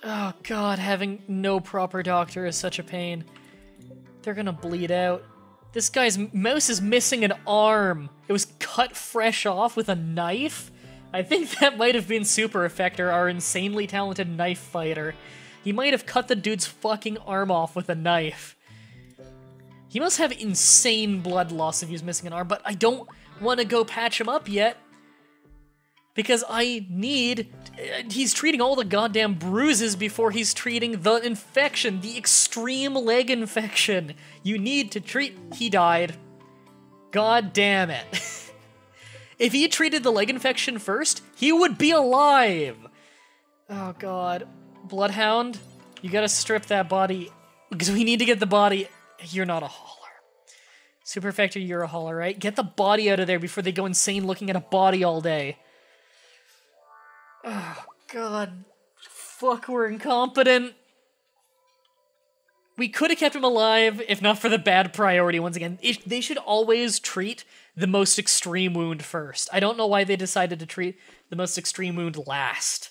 Oh god, having no proper doctor is such a pain. They're gonna bleed out. This guy's mouse is missing an arm. It was cut fresh off with a knife? I think that might have been Super Effector, our insanely talented knife fighter. He might have cut the dude's fucking arm off with a knife. He must have insane blood loss if he's missing an arm, but I don't want to go patch him up yet. Because I need... He's treating all the goddamn bruises before he's treating the infection, the extreme leg infection. You need to treat... He died. God damn it. If he treated the leg infection first, he would be alive. Oh god. Bloodhound, you gotta strip that body, because we need to get the body... You're not a hauler. Super Effector, you're a hauler, right? Get the body out of there before they go insane looking at a body all day. Oh, God. Fuck, we're incompetent. We could have kept him alive if not for the bad priority once again. They should always treat the most extreme wound first. I don't know why they decided to treat the most extreme wound last.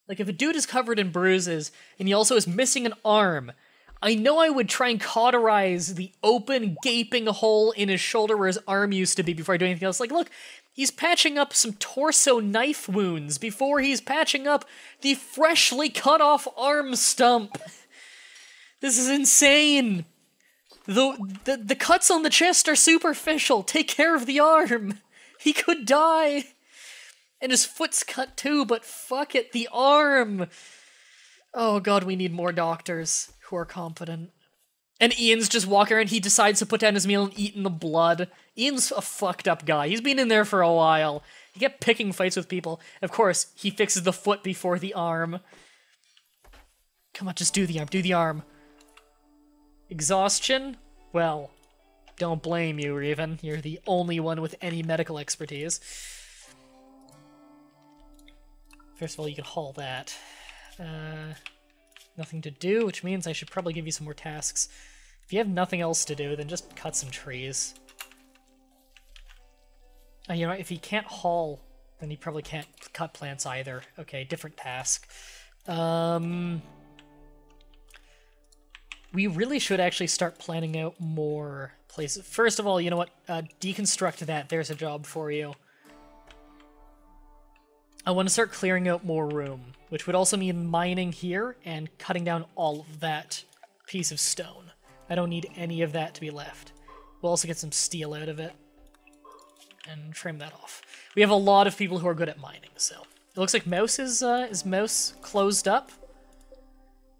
Like, if a dude is covered in bruises and he also is missing an arm, I know I would try and cauterize the open, gaping hole in his shoulder where his arm used to be before I do anything else. Like, look, he's patching up some torso knife wounds before he's patching up the freshly cut off arm stump. This is insane. The cuts on the chest are superficial. Take care of the arm. He could die. And his foot's cut too, but fuck it, the arm. Oh god, we need more doctors who are competent. And Ian's just walking around, he decides to put down his meal and eat in the blood. Ian's a fucked up guy. He's been in there for a while. He kept picking fights with people. Of course, he fixes the foot before the arm. Come on, just do the arm, do the arm. Exhaustion? Well, don't blame you, Reven. You're the only one with any medical expertise. First of all, you can haul that. Nothing to do, which means I should probably give you some more tasks. If you have nothing else to do, then just cut some trees. You know, if he can't haul, then he probably can't cut plants either. Okay, different task. We really should actually start planning out more places. First of all, you know what? Deconstruct that. There's a job for you. I want to start clearing out more room, which would also mean mining here and cutting down all of that piece of stone. I don't need any of that to be left. We'll also get some steel out of it and trim that off. We have a lot of people who are good at mining, so it looks like Mouse is Mouse closed up?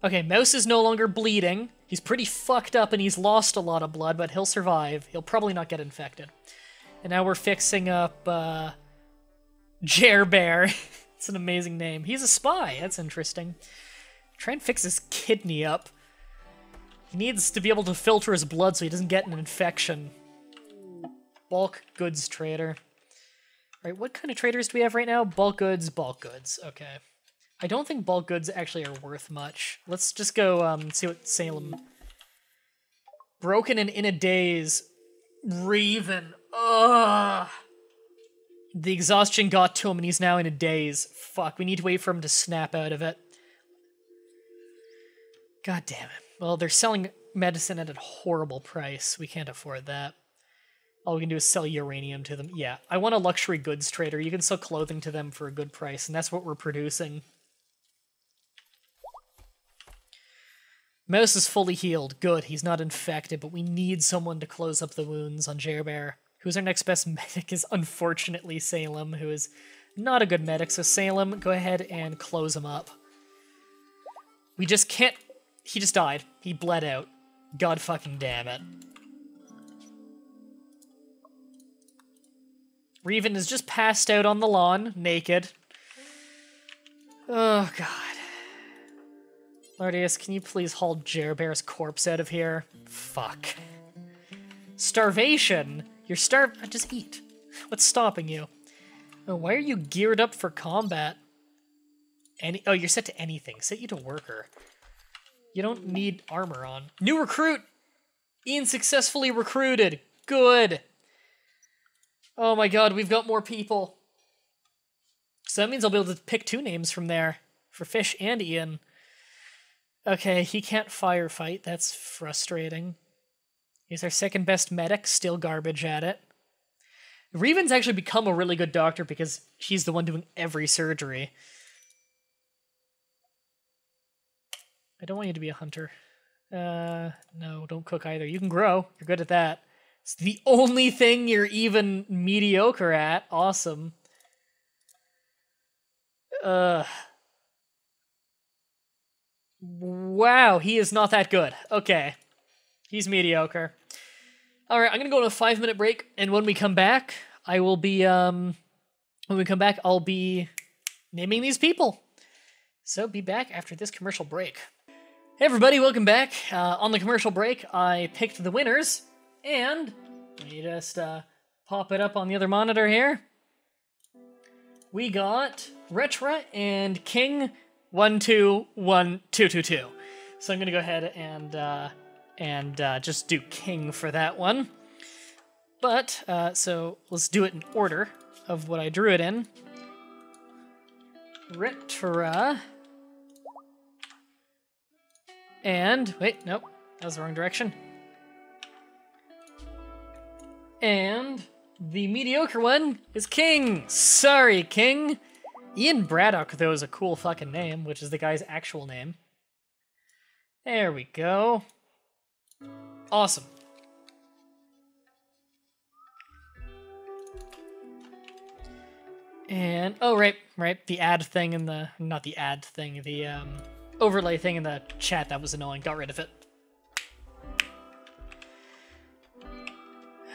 Okay, Mouse is no longer bleeding. He's pretty fucked up and he's lost a lot of blood, but he'll survive. He'll probably not get infected. And now we're fixing up Jer-Bear. It's an amazing name. He's a spy. That's interesting. Try and fix his kidney up. He needs to be able to filter his blood so he doesn't get an infection. Bulk goods trader. Right, what kind of traders do we have right now? Bulk goods, bulk goods. Okay. I don't think bulk goods actually are worth much. Let's just go see what Salem... Broken and in a daze. Raven. Ugh. The exhaustion got to him and he's now in a daze. Fuck, we need to wait for him to snap out of it. God damn it. Well, they're selling medicine at a horrible price. We can't afford that. All we can do is sell uranium to them. Yeah, I want a luxury goods trader. You can sell clothing to them for a good price, and that's what we're producing. Mouse is fully healed. Good, he's not infected, but we need someone to close up the wounds on Jer-Bear. Who's our next best medic is unfortunately Salem, who is not a good medic. So Salem, go ahead and close him up. We just can't... He just died. He bled out. God fucking damn it. Reven is just passed out on the lawn, naked. Oh, God. Lardius, can you please haul Jer-Bear's corpse out of here? Fuck. Starvation? You're starved. Just eat. What's stopping you? Oh, why are you geared up for combat? Oh, you're set to anything. Set you to worker. You don't need armor on. New recruit! Ian successfully recruited. Good. Oh my god, we've got more people. So that means I'll be able to pick 2 names from there for Fish and Ian. Okay, he can't firefight. That's frustrating. He's our second best medic, still garbage at it. Reven's actually become a really good doctor because he's the one doing every surgery. I don't want you to be a hunter. No, don't cook either. You can grow. You're good at that. It's the only thing you're even mediocre at. Awesome. Wow, he is not that good. Okay. He's mediocre. Alright, I'm gonna go on a 5-minute break, and when we come back, I will be, I'll be naming these people. So be back after this commercial break. Hey everybody, welcome back. On the commercial break, I picked the winners, and let me just pop it up on the other monitor here. We got Retra and King 121222. So I'm gonna go ahead and just do King for that one. But so let's do it in order of what I drew it in. Retra. And, wait, nope, that was the wrong direction. And the mediocre one is King. Sorry, King. Ian Braddock, though, is a cool fucking name, which is the guy's actual name. There we go. Awesome. And, oh, right, the ad thing in the, not the ad thing, the, overlay thing in the chat that was annoying. Got rid of it.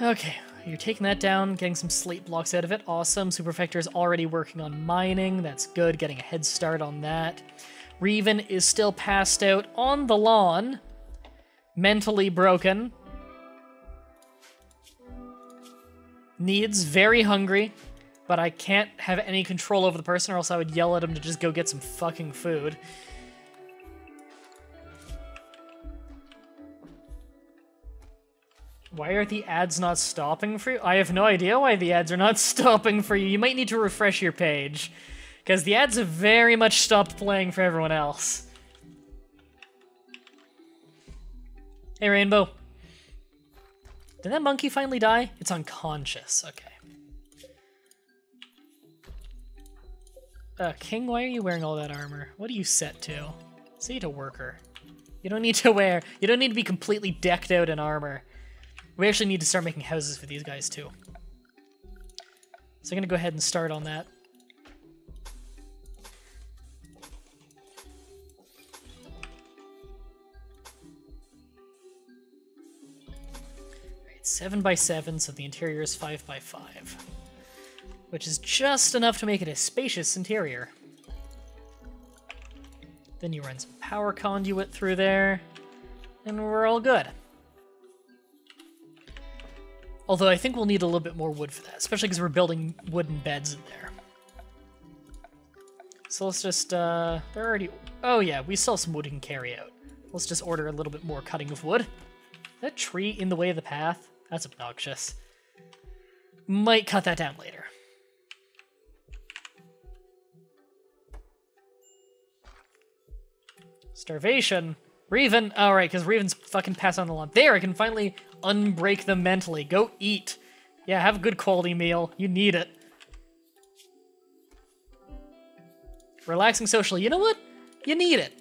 Okay, you're taking that down, getting some slate blocks out of it. Awesome. Superfector's already working on mining. That's good. Getting a head start on that. Reven is still passed out on the lawn. Mentally broken. Needs very hungry, but I can't have any control over the person or else I would yell at him to just go get some fucking food. Why are the ads not stopping for you? I have no idea why the ads are not stopping for you. You might need to refresh your page, because the ads have very much stopped playing for everyone else. Hey, Rainbow. Did that monkey finally die? It's unconscious. Okay. King, why are you wearing all that armor? What are you set to? Say to worker. You don't need to be completely decked out in armor. We actually need to start making houses for these guys, too. So I'm going to go ahead and start on that. Alright, 7x7, so the interior is 5x5. Which is just enough to make it a spacious interior. Then you run some power conduit through there, and we're all good. Although I think we'll need a little bit more wood for that, especially because we're building wooden beds in there. So let's just, they're already, oh yeah, we still have some wood we can carry out. Let's just order a little bit more cutting of wood. Is that tree in the way of the path? That's obnoxious. Might cut that down later. Starvation. Reven, alright, because Reven's fucking passed on the lawn. There, I can finally unbreak them mentally. Go eat. Yeah, have a good quality meal. You need it. Relaxing socially. You know what? You need it.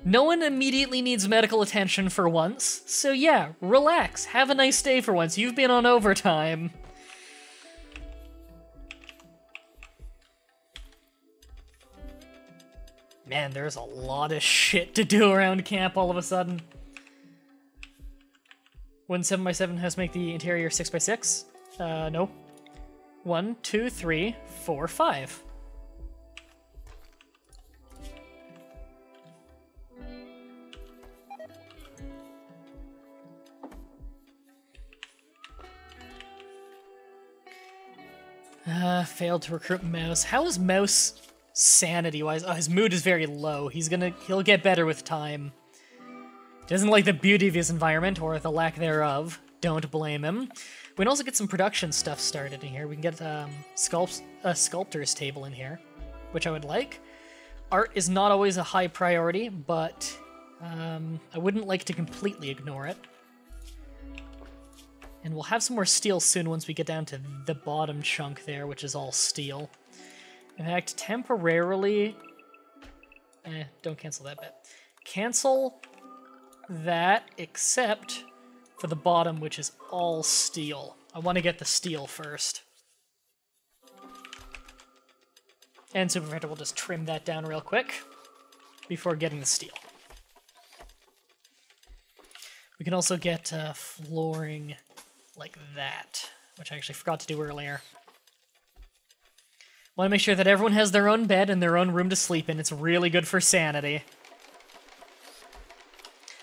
No one immediately needs medical attention for once. So yeah, relax. Have a nice day for once. You've been on overtime. Man, there's a lot of shit to do around camp all of a sudden. When 7x7 has to make the interior 6x6? No. 1, 2, 3, 4, 5. Failed to recruit Mouse. How is Mouse sanity-wise? Oh, his mood is very low. He'll get better with time. Doesn't like the beauty of his environment, or the lack thereof. Don't blame him. We can also get some production stuff started in here. We can get a sculptor's table in here. which I would like. Art is not always a high priority, but I wouldn't like to completely ignore it. And we'll have some more steel soon once we get down to the bottom chunk there, which is all steel. In fact, temporarily... don't cancel that bit. Cancel that, except for the bottom, which is all steel. I want to get the steel first. And Supervector will just trim that down real quick before getting the steel. We can also get flooring like that, which I actually forgot to do earlier. Want to make sure that everyone has their own bed and their own room to sleep in. It's really good for sanity.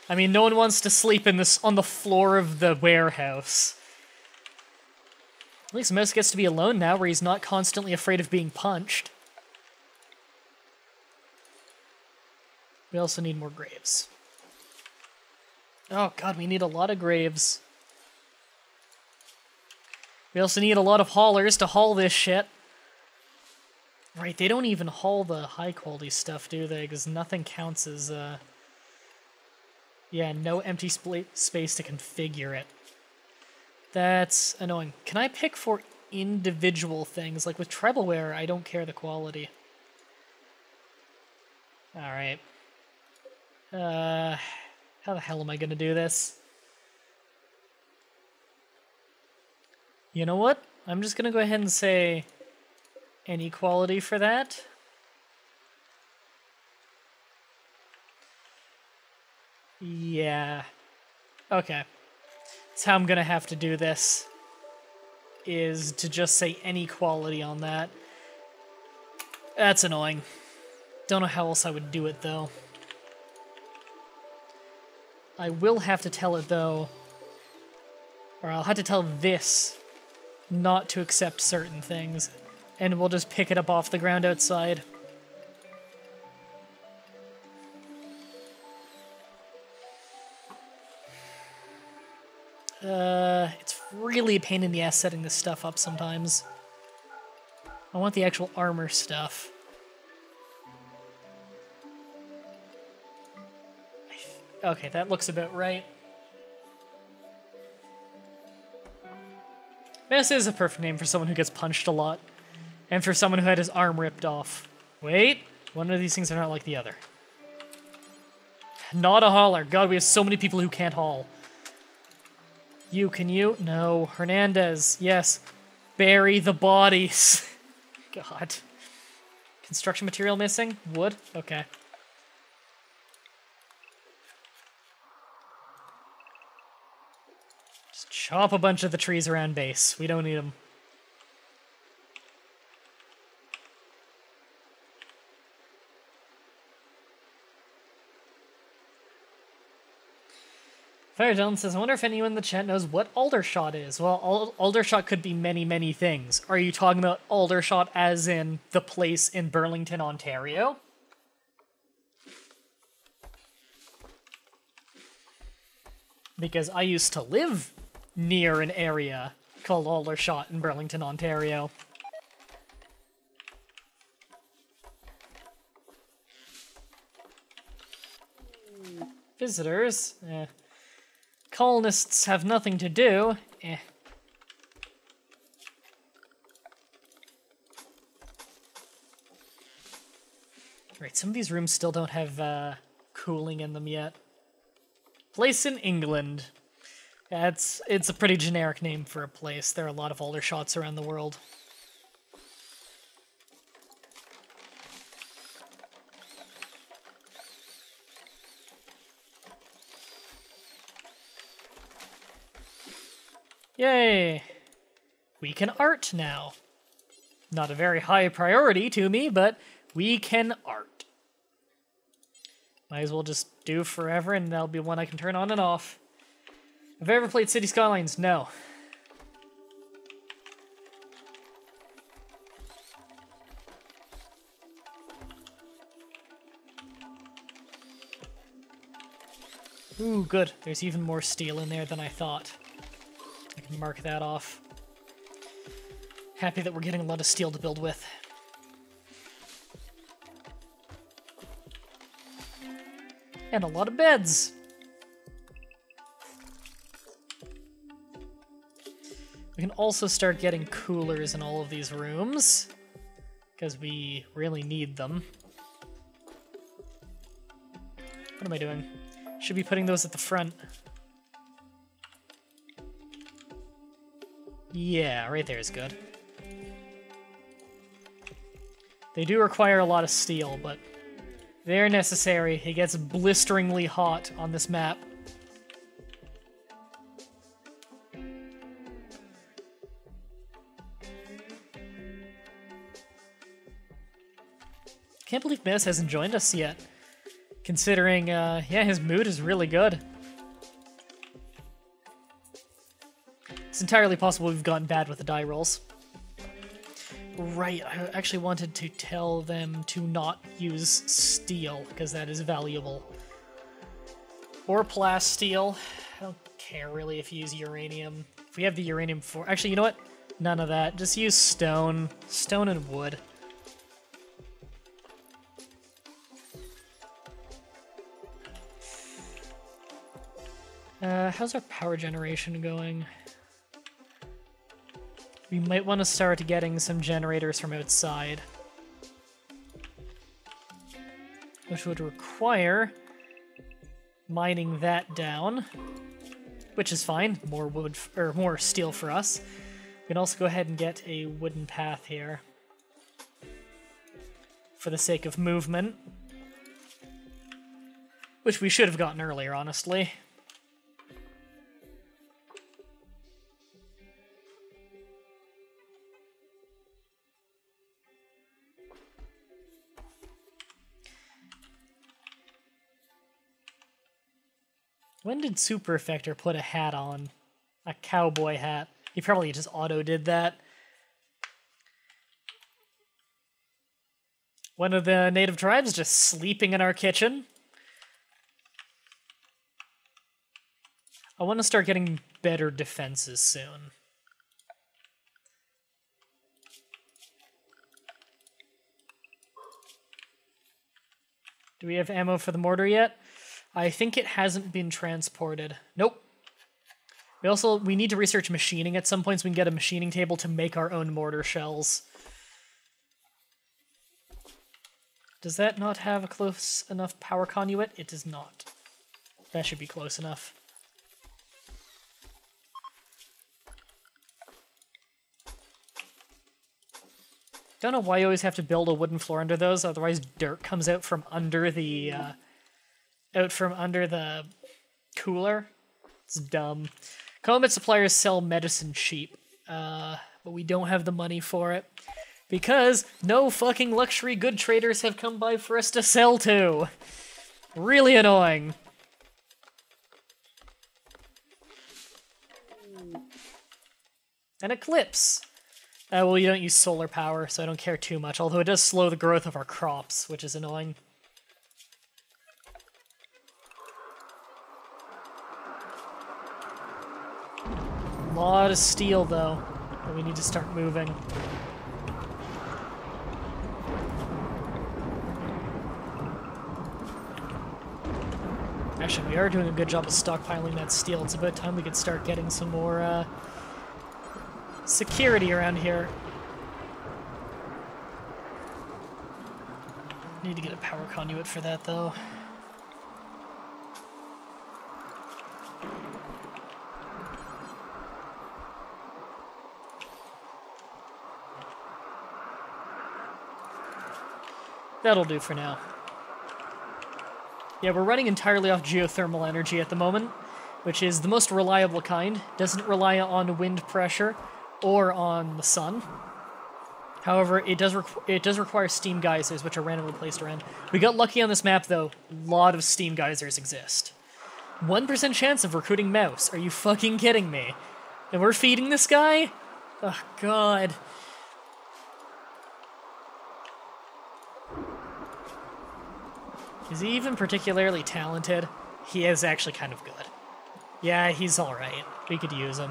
I mean, no one wants to sleep in this on the floor of the warehouse. At least Mouse gets to be alone now, where he's not constantly afraid of being punched. We also need more graves. Oh god, we need a lot of graves. We also need a lot of haulers to haul this shit. Right, they don't even haul the high-quality stuff, do they? Because nothing counts as, yeah, no empty space to configure it. That's annoying. Can I pick for individual things? Like with Trebleware, I don't care the quality. Alright. How the hell am I gonna do this? You know what? I'm just gonna go ahead and say any quality for that. Yeah. Okay. That's how I'm gonna have to do this. Is to just say any quality on that. That's annoying. Don't know how else I would do it, though. I will have to tell it, though, or I'll have to tell this not to accept certain things, and we'll just pick it up off the ground outside. It's really a pain in the ass setting this stuff up sometimes. I want the actual armor stuff. Okay, that looks about right. This is a perfect name for someone who gets punched a lot. And for someone who had his arm ripped off. Wait, one of these things are not like the other. Not a hauler. God, we have so many people who can't haul. You, can you? No. Hernandez, yes. Bury the bodies. God. Construction material missing? Wood? Okay. Just chop a bunch of the trees around base. We don't need them. Fire Dylan says, I wonder if anyone in the chat knows what Aldershot is. Well, Aldershot could be many, many things. Are you talking about Aldershot as in the place in Burlington, Ontario? Because I used to live near an area called Aldershot in Burlington, Ontario. Visitors? Colonists have nothing to do. Right, some of these rooms still don't have cooling in them yet. Place in England. Yeah, it's a pretty generic name for a place. There are a lot of Aldershots around the world. Yay! We can art now. Not a very high priority to me, but we can art. Might as well just do forever, and that'll be one I can turn on and off. Have I ever played City Skylines? No. Ooh, good. There's even more steel in there than I thought. I can mark that off. Happy that we're getting a lot of steel to build with. And a lot of beds. We can also start getting coolers in all of these rooms, because we really need them. What am I doing? Should be putting those at the front. Yeah, right there is good. They do require a lot of steel, but they're necessary. It gets blisteringly hot on this map. Can't believe Mouse hasn't joined us yet. Considering, yeah, his mood is really good. It's entirely possible we've gotten bad with the die rolls. Right, I actually wanted to tell them to not use steel, because that is valuable. Or plasteel. I don't care really if you use uranium. If we have the uranium for... Actually, you know what? None of that. Just use stone. Stone and wood. How's our power generation going? We might want to start getting some generators from outside. Which would require mining that down. Which is fine. More wood, or more steel for us. We can also go ahead and get a wooden path here. For the sake of movement. Which we should have gotten earlier, honestly. When did Super Effector put a hat on? A cowboy hat. He probably just auto-did that. One of the native tribes just sleeping in our kitchen. I want to start getting better defenses soon. Do we have ammo for the mortar yet? I think it hasn't been transported. Nope. We need to research machining at some point so we can get a machining table to make our own mortar shells. Does that not have a close enough power conduit? It does not. That should be close enough. Don't know why you always have to build a wooden floor under those, otherwise dirt comes out from under the cooler. It's dumb. Combat suppliers sell medicine cheap, but we don't have the money for it because no fucking luxury good traders have come by for us to sell to. Really annoying. An eclipse. Well, you don't use solar power, so I don't care too much, although it does slow the growth of our crops, which is annoying. A lot of steel, though, but we need to start moving. Actually, we are doing a good job of stockpiling that steel. It's about time we could start getting some more, security around here. Need to get a power conduit for that, though. That'll do for now. Yeah, we're running entirely off geothermal energy at the moment, which is the most reliable kind. Doesn't rely on wind pressure or on the sun. However, it does require steam geysers, which are randomly placed around. We got lucky on this map, though. A lot of steam geysers exist. 1% chance of recruiting Mouse. Are you fucking kidding me? And we're feeding this guy? Oh, God. Is he even particularly talented? He is actually kind of good. Yeah, he's alright. We could use him.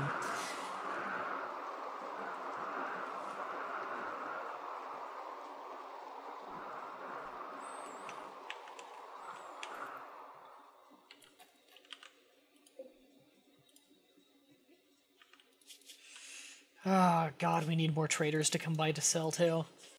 Oh god, we need more traders to come by to sell to.